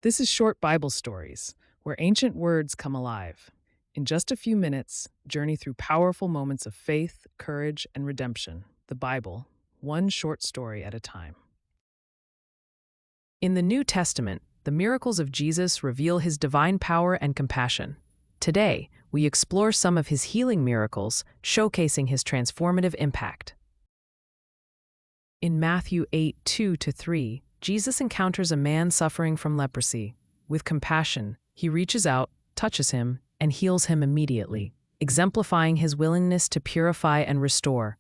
This is Short Bible Stories, where ancient words come alive. In just a few minutes, journey through powerful moments of faith, courage, and redemption. The Bible, one short story at a time. In the New Testament, the miracles of Jesus reveal his divine power and compassion. Today, we explore some of his healing miracles, showcasing his transformative impact. In Matthew 8:2-3, Jesus encounters a man suffering from leprosy. With compassion, he reaches out, touches him, and heals him immediately, exemplifying his willingness to purify and restore.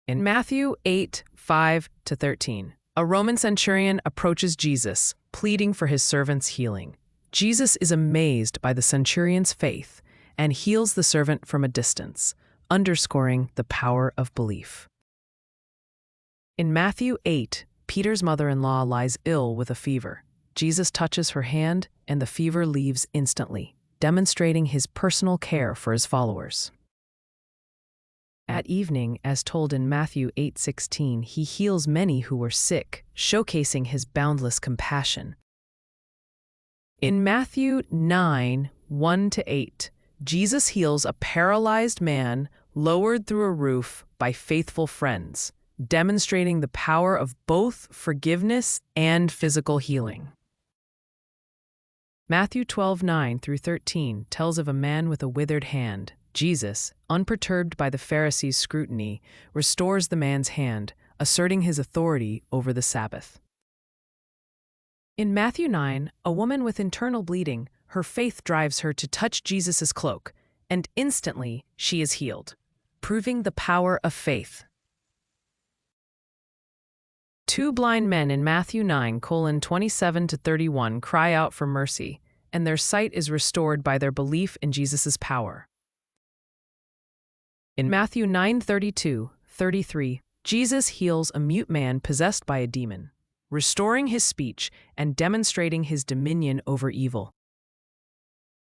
In Matthew 8:5-13, a Roman centurion approaches Jesus, pleading for his servant's healing. Jesus is amazed by the centurion's faith and heals the servant from a distance, underscoring the power of belief. In Matthew 8, Peter's mother-in-law lies ill with a fever. Jesus touches her hand, and the fever leaves instantly, demonstrating his personal care for his followers. At evening, as told in Matthew 8:16, he heals many who were sick, showcasing his boundless compassion. In Matthew 9:1-8, Jesus heals a paralyzed man lowered through a roof by faithful friends, demonstrating the power of both forgiveness and physical healing. Matthew 12:9-13 tells of a man with a withered hand. Jesus, unperturbed by the Pharisees' scrutiny, restores the man's hand, asserting his authority over the Sabbath. In Matthew 9, a woman with internal bleeding, her faith drives her to touch Jesus' cloak, and instantly she is healed, proving the power of faith. Two blind men in Matthew 9:27-31 cry out for mercy, and their sight is restored by their belief in Jesus' power. In Matthew 9:32-33, Jesus heals a mute man possessed by a demon, restoring his speech and demonstrating his dominion over evil.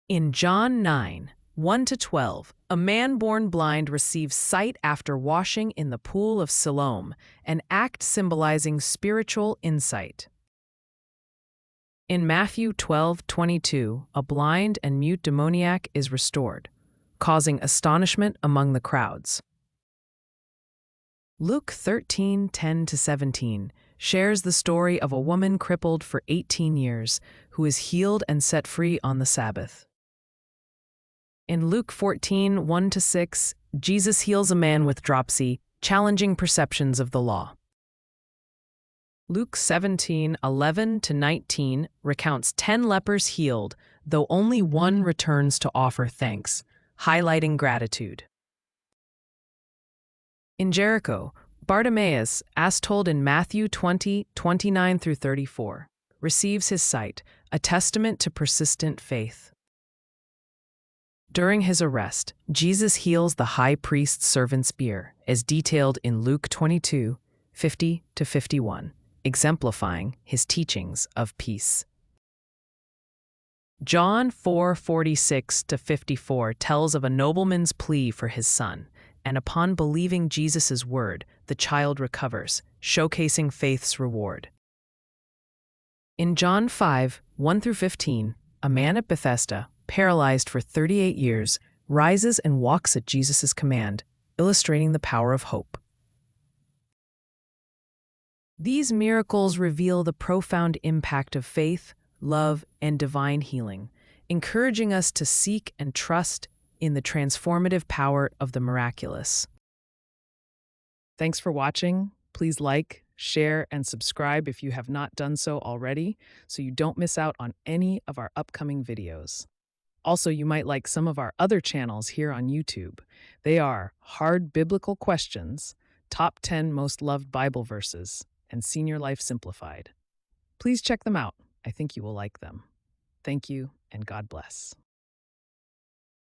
In John 9:1-12, a man born blind receives sight after washing in the pool of Siloam, an act symbolizing spiritual insight. In Matthew 12:22, a blind and mute demoniac is restored, causing astonishment among the crowds. Luke 13:10-17 shares the story of a woman crippled for 18 years who is healed and set free on the Sabbath. In Luke 14:1-6, Jesus heals a man with dropsy, challenging perceptions of the law. Luke 17:11-19 recounts 10 lepers healed, though only one returns to offer thanks, highlighting gratitude. In Jericho, Bartimaeus, as told in Matthew 20:29-34, receives his sight, a testament to persistent faith. During his arrest, Jesus heals the high priest's servant's ear, as detailed in Luke 22:50-51, exemplifying his teachings of peace. John 4:46-54 tells of a nobleman's plea for his son, and upon believing Jesus' word, the child recovers, showcasing faith's reward. In John 5:1-15, a man at Bethesda, paralyzed for 38 years, rises and walks at Jesus' command, illustrating the power of hope. These miracles reveal the profound impact of faith, love, and divine healing, encouraging us to seek and trust in the transformative power of the miraculous. Thanks for watching. Please like, share, and subscribe if you have not done so already, so you don't miss out on any of our upcoming videos. Also, you might like some of our other channels here on YouTube. They are Hard Biblical Questions, Top 10 Most Loved Bible Verses, and Senior Life Simplified. Please check them out. I think you will like them. Thank you, and God bless.